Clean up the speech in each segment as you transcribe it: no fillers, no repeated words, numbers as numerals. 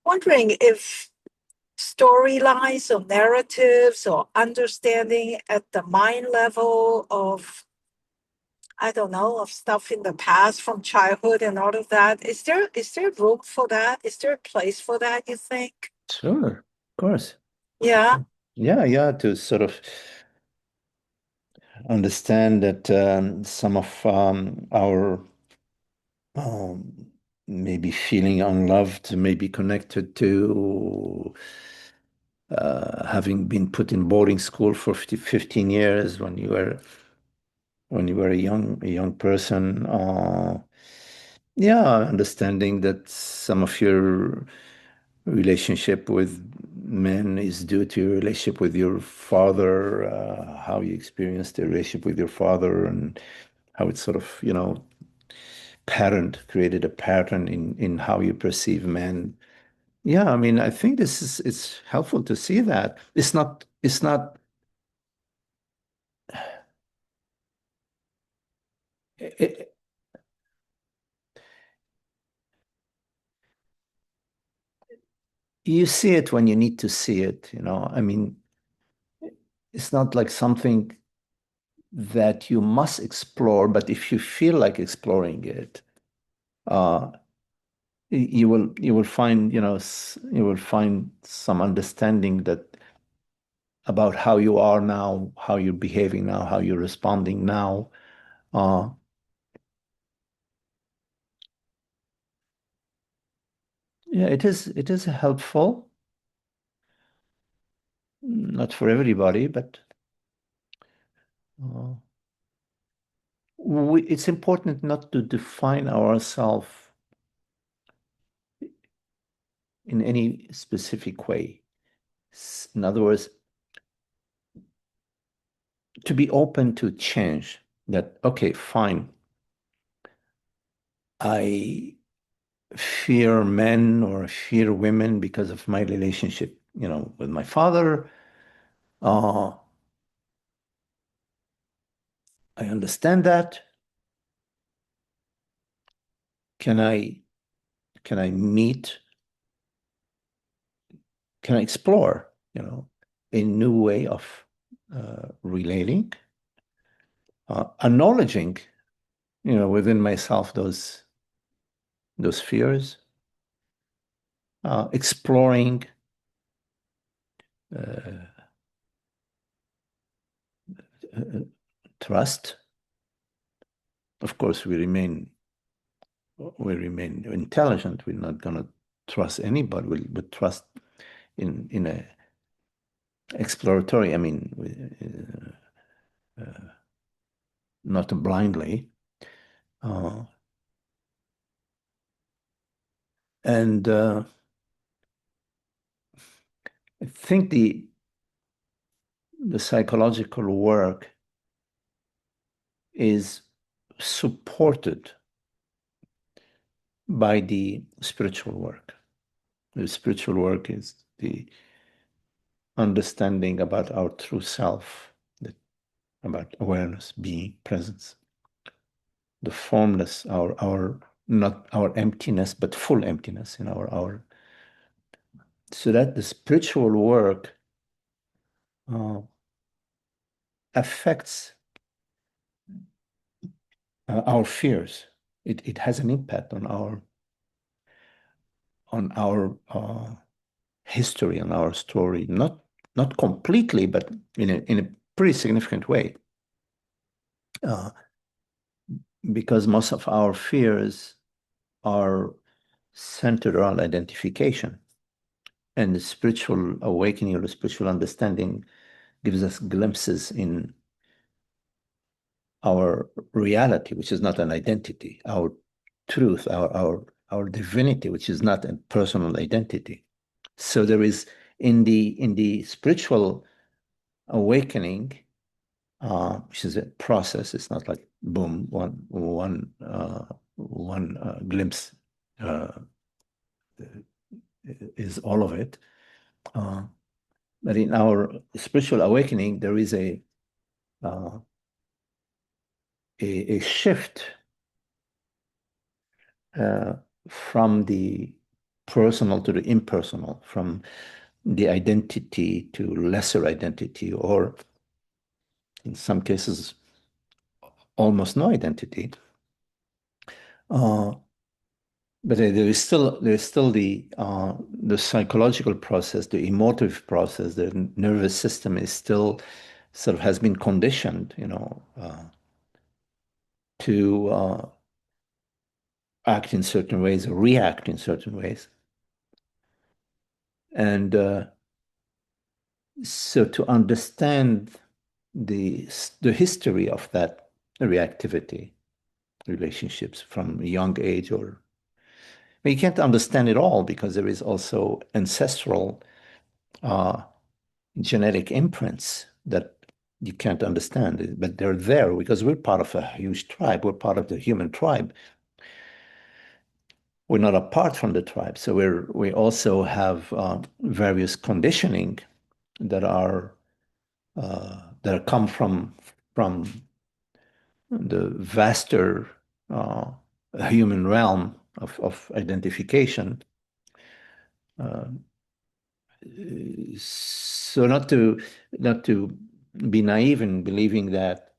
wondering if storylines or narratives or understanding at the mind level of, I don't know, of stuff in the past from childhood and all of that. Is there room for that? Is there a place for that, you think? Sure, of course. Yeah. Yeah, to sort of understand that some of our maybe feeling unloved may be connected to having been put in boarding school for 15 years when you were a young person. Yeah, understanding that some of your relationship with men is due to your relationship with your father, how you experienced the relationship with your father, and how it sort of, created a pattern in how you perceive men. Yeah, I mean, I think it's helpful to see that. It's not it, you see it when you need to see it. I mean, it's not like something that you must explore, but if you feel like exploring it, uh, you will find, you will find some understanding that about how you are now, how you're behaving now, how you're responding now. Uh, yeah, it is helpful, not for everybody, but uh, it's important not to define ourselves in any specific way. In other words, to be open to change. That, okay, fine. I fear men or fear women because of my relationship, with my father. Uh, I understand that. Can I can I meet? Can I explore, a new way of relating, acknowledging, within myself those fears, exploring uh, uh, trust. Of course, we remain intelligent. We're not going to trust anybody. We'll trust in a exploratory. I mean, not blindly. Uh, and I think the psychological work is supported by the spiritual work. The spiritual work is the understanding about our true self, about awareness, being, presence, the formless, our not our emptiness, but full emptiness in our so that the spiritual work uh, affects our fears. It has an impact on our history, on our story, not completely, but in a pretty significant way. Uh, because most of our fears are centered around identification. And the spiritual awakening or the spiritual understanding gives us glimpses in our reality, which is not an identity, our truth, our divinity, which is not a personal identity. So there is in the spiritual awakening, which is a process. It's not like boom, one glimpse uh, is all of it. Uh, but in our spiritual awakening, there is uh, a shift uh, from the personal to the impersonal, from the identity to lesser identity, or in some cases, almost no identity. Uh, but there is still the psychological process, the emotive process. The nervous system is still sort of has been conditioned, to act in certain ways or react in certain ways. And so to understand the the history of that reactivity relationships from a young age, or you can't understand it all because there is also ancestral uh, genetic imprints that you can't understand, but they're there because we're part of a huge tribe. We're part of the human tribe. We're not apart from the tribe, so we also have various conditioning that are that come from the vaster uh, human realm of identification. Uh, so not to be naive in believing that,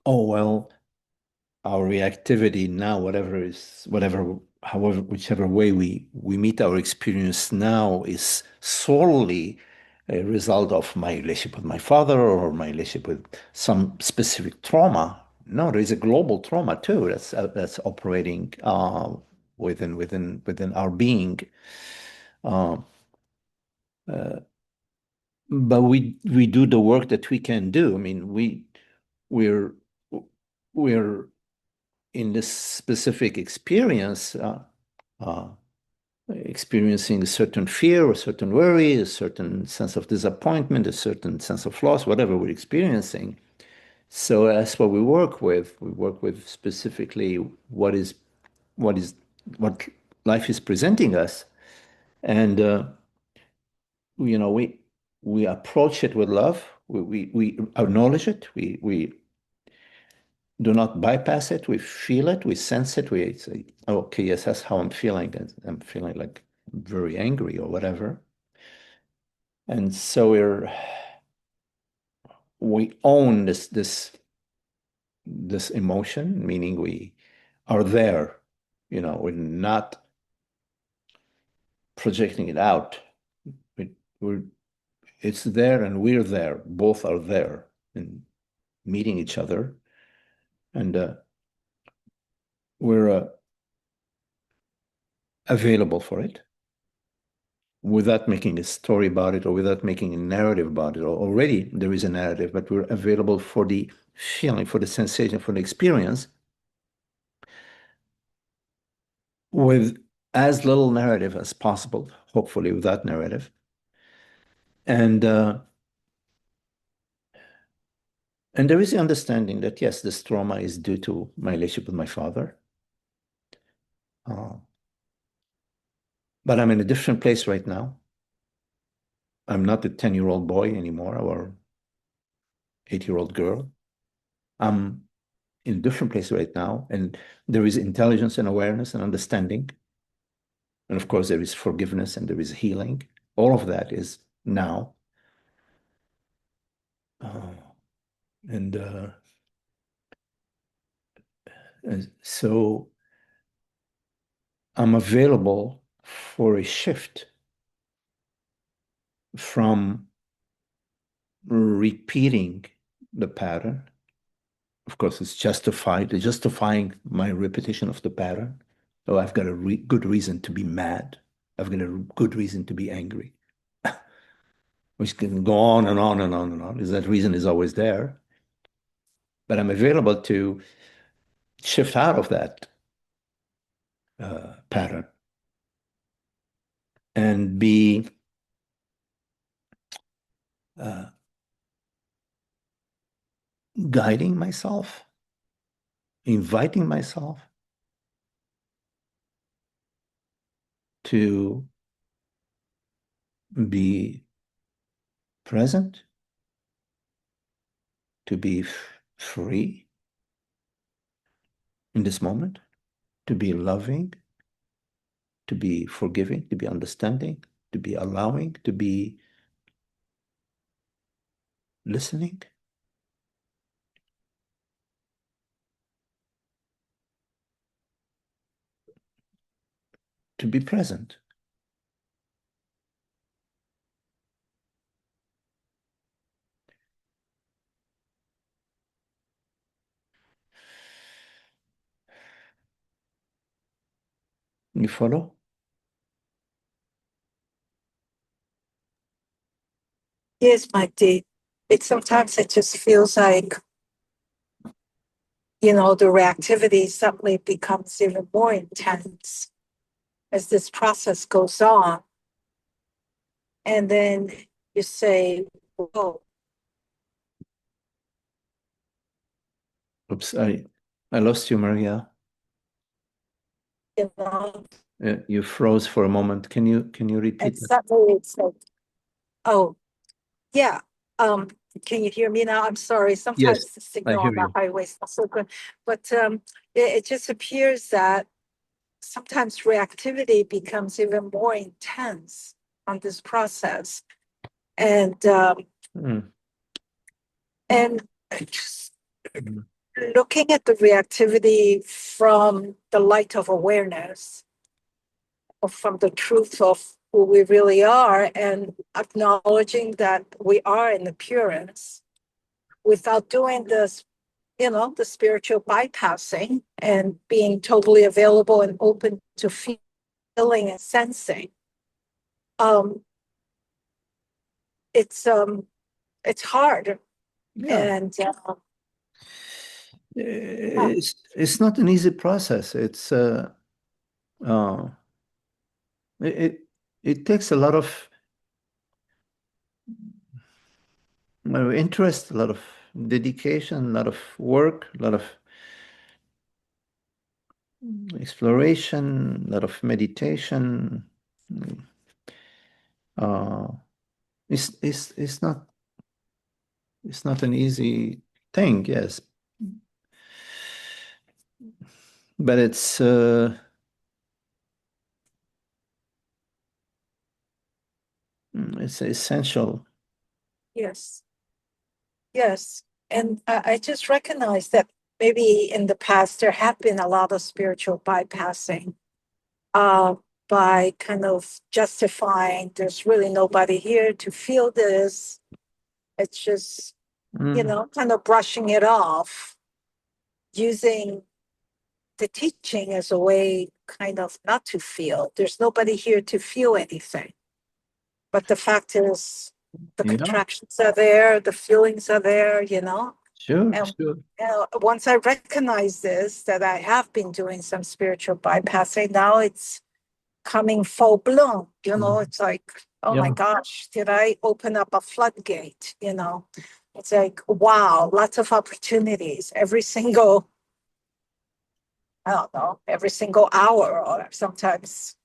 oh well, our reactivity now, however, whichever way we meet our experience now, is solely a result of my relationship with my father or my relationship with some specific trauma. No, there is a global trauma too that's operating within our being. Uh, uh, but we do the work that we can do. I mean, we're we're in this specific experience, uh, experiencing a certain fear, a certain worry, a certain sense of disappointment, a certain sense of loss, whatever we're experiencing. So that's what we work with. We work with specifically what is what life is presenting us, and we approach it with love. We acknowledge it. We do not bypass it. We feel it. We sense it. We say, oh, okay, yes, that's how I'm feeling. And I'm feeling like very angry or whatever. And so we own this emotion, meaning we are there. We're not projecting it out. We, we're It's there and we're there. Both are there and meeting each other. And we're available for it without making a story about it or without making a narrative about it. Already there is a narrative, but we're available for the feeling, for the sensation, for the experience with as little narrative as possible, hopefully without narrative. And and there is the understanding that yes, this trauma is due to my relationship with my father. Uh, but I'm in a different place right now. I'm not a 10-year-old boy anymore or 8-year-old girl. I'm in a different place right now. And there is intelligence and awareness and understanding. And of course, there is forgiveness and there is healing. All of that is now. Uh, and so I'm available for a shift from repeating the pattern. Of course, it's justified, justifying my repetition of the pattern. Oh, I've got a good reason to be mad. I've got a good reason to be angry, which can go on and on and on and on, because that reason is always there. But I'm available to shift out of that pattern and be uh, guiding myself, inviting myself to be present, to be free in this moment, to be loving, to be forgiving, to be understanding, to be allowing, to be listening. To be present. You follow? Yes, Magdi. It sometimes it just feels like, the reactivity suddenly becomes even more intense as this process goes on. And then you say, whoa, Oops, I lost you, Maria. you know, You froze for a moment. Can you and repeat that? suddenly it's like, oh, yeah. Um, can you hear me now? I'm sorry. Yes, Sometimes the I signal hear on the you. highway is not so good. But it just appears that sometimes reactivity becomes even more intense on this process. And Mm. and just Mm. looking at the reactivity from the light of awareness, or from the truth of who we really are, and acknowledging that we are in appearance without doing this, the spiritual bypassing and being totally available and open to feeling and sensing. Um, it's hard, Yeah. and It's not an easy process. Uh, it it takes a lot of interest, a lot of dedication, a lot of work, a lot of exploration, a lot of meditation. Uh, it's not an easy thing, yes, but it's essential. yes, yes. And I just recognize that maybe in the past there have been a lot of spiritual bypassing, uh, by kind of justifying there's really nobody here to feel this. It's just, Mm, kind of brushing it off, using the teaching as a way kind of not to feel. There's nobody here to feel anything. But the fact is, the yeah, contractions are there, the feelings are there, sure, And sure. once I recognize this, that I have been doing some spiritual bypassing, now it's coming full bloom. Mhm. It's like, oh my Yeah, gosh, did I open up a floodgate? It's like, wow, lots of opportunities every single, I don't know, every single hour or sometimes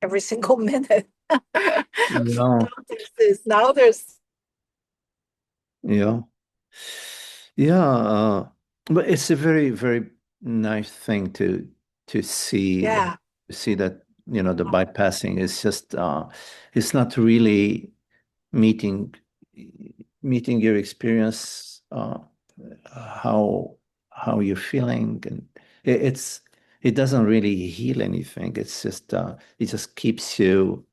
every single minute. yeah, Now there's, yeah, yeah. But it's a very, very nice thing to see yeah, that the bypassing is just it's not really meeting meeting your experience, how you're feeling, and it doesn't really heal anything. It's just it just keeps you.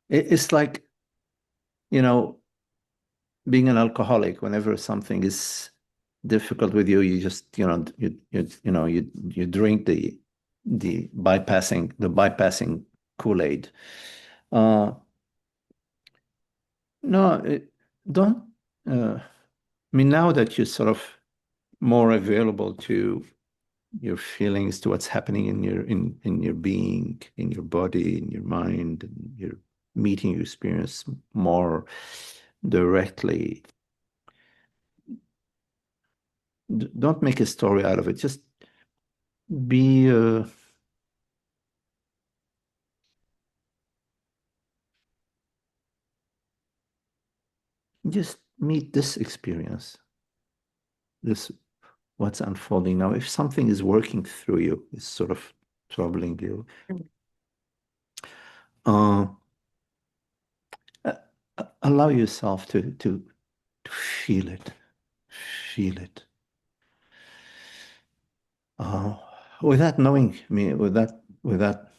It's like you know being an alcoholic. Whenever something is difficult with you, you just you drink the bypassing Kool-Aid. Uh, no, don't. I mean, now that you're sort of more available to your feelings, to what's happening in your being, in your body, in your mind, and you're meeting your experience more directly. Don't make a story out of it. Just be just meet this experience, this what's unfolding now. If something is working through you, it's sort of troubling you. Mm. Uh, uh, Allow yourself to feel it, feel it. Uh, Without knowing me, with that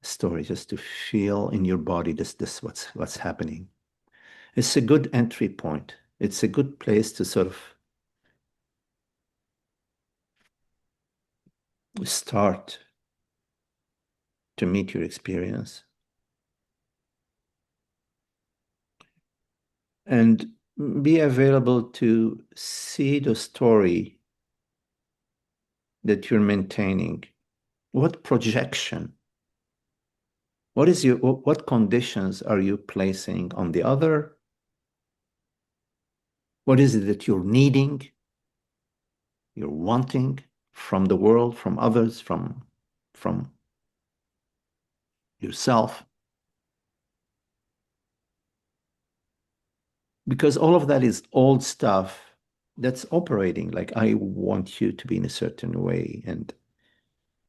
story, just to feel in your body this what's happening. It's a good entry point. It's a good place to sort of start to meet your experience and be available to see the story that you're maintaining. What projection? What conditions are you placing on the other? What is it that you're needing, you're wanting from the world, from others, from yourself? Because all of that is old stuff that's operating like I want you to be in a certain way, and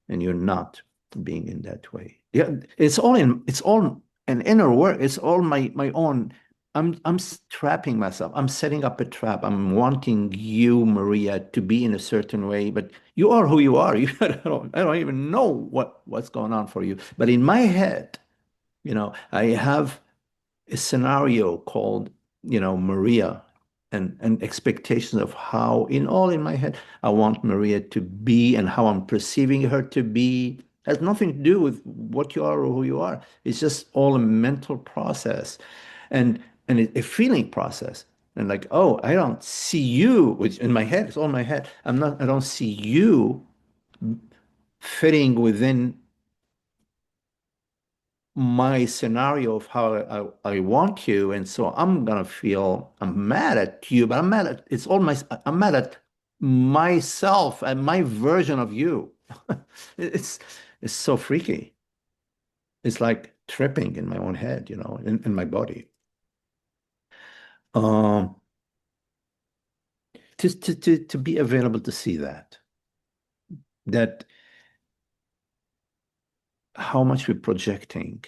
you're not being in that way. Yeah, it's all an inner work. It's all my own. I'm trapping myself. I'm setting up a trap. I'm wanting you, Maria, to be in a certain way, but you are who you are. I don't even know what's going on for you. But in my head, I have a scenario called, Maria, and expectations of how, in my head, I want Maria to be and how I'm perceiving her to be. Has nothing to do with what you are or who you are. It's just all a mental process, and a feeling process. And like, oh, I don't see you, which in my head, it's all in my head. I don't see you fitting within my scenario of how I want you, and so I'm gonna feel I'm mad at you, but I'm mad at myself and my version of you. It's it's so freaky. It's like tripping in my own head, in my body. Um, to be available to see that how much we're projecting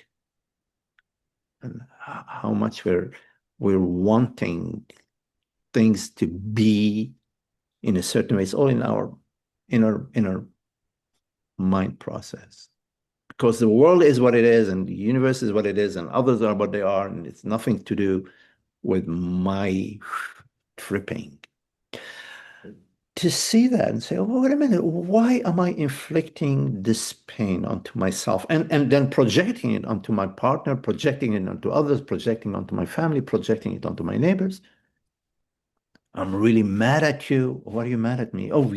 and how much we're wanting things to be in a certain way. It's all in our inner mind process. Because the world is what it is, and the universe is what it is, and others are what they are, and it's nothing to do with my tripping. To see that and say, oh, wait a minute, why am I inflicting this pain onto myself? And then projecting it onto my partner, projecting it onto others, projecting it onto my family, projecting it onto my neighbors. I'm really mad at you. Why are you mad at me? Oh,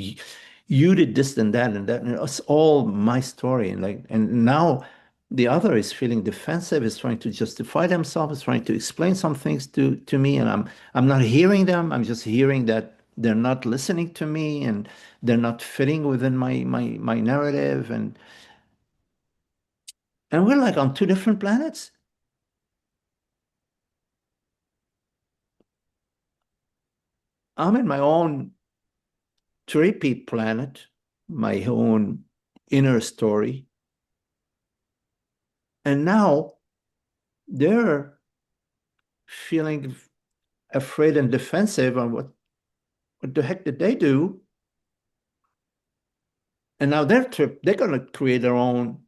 you did this and that and that. And it's all my story. And now the other is feeling defensive, is trying to justify themselves, is trying to explain some things to me, and I'm not hearing them. I'm just hearing that they're not listening to me, and they're not fitting within my narrative, and we're like on two different planets. I'm in my own trippy planet, my own inner story. And now they're feeling afraid and defensive on what the heck did they do? And now they're going to create their own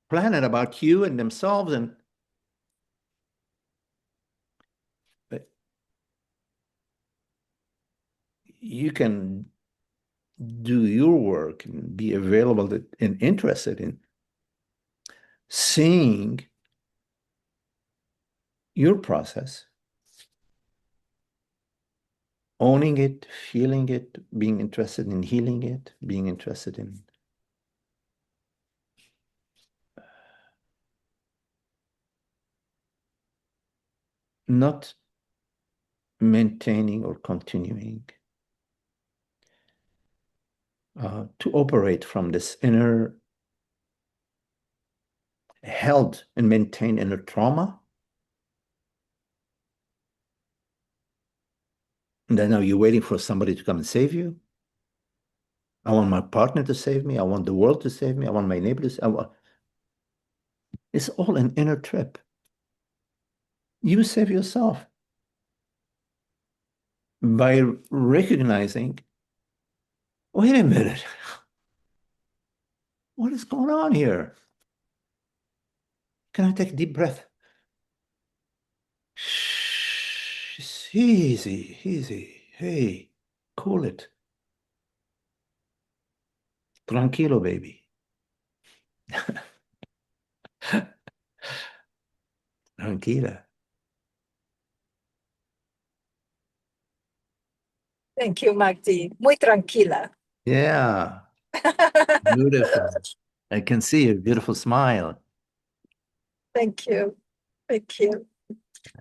planet about you and themselves. And but you can do your work and be available and interested in seeing your process, owning it, feeling it, being interested in healing it, being interested in not maintaining or continuing to operate from this inner held and maintained inner trauma. And then are you waiting for somebody to come and save you? I want my partner to save me. I want the world to save me. I want my neighbor to save. It's all an inner trip. You save yourself by recognizing, wait a minute, what is going on here? Can I take a deep breath? Shh, easy, easy. Hey, cool it. Tranquilo, baby. Tranquila. Thank you, Magdi. Muy tranquila. Yeah, beautiful. I can see your beautiful smile. Thank you. Thank you.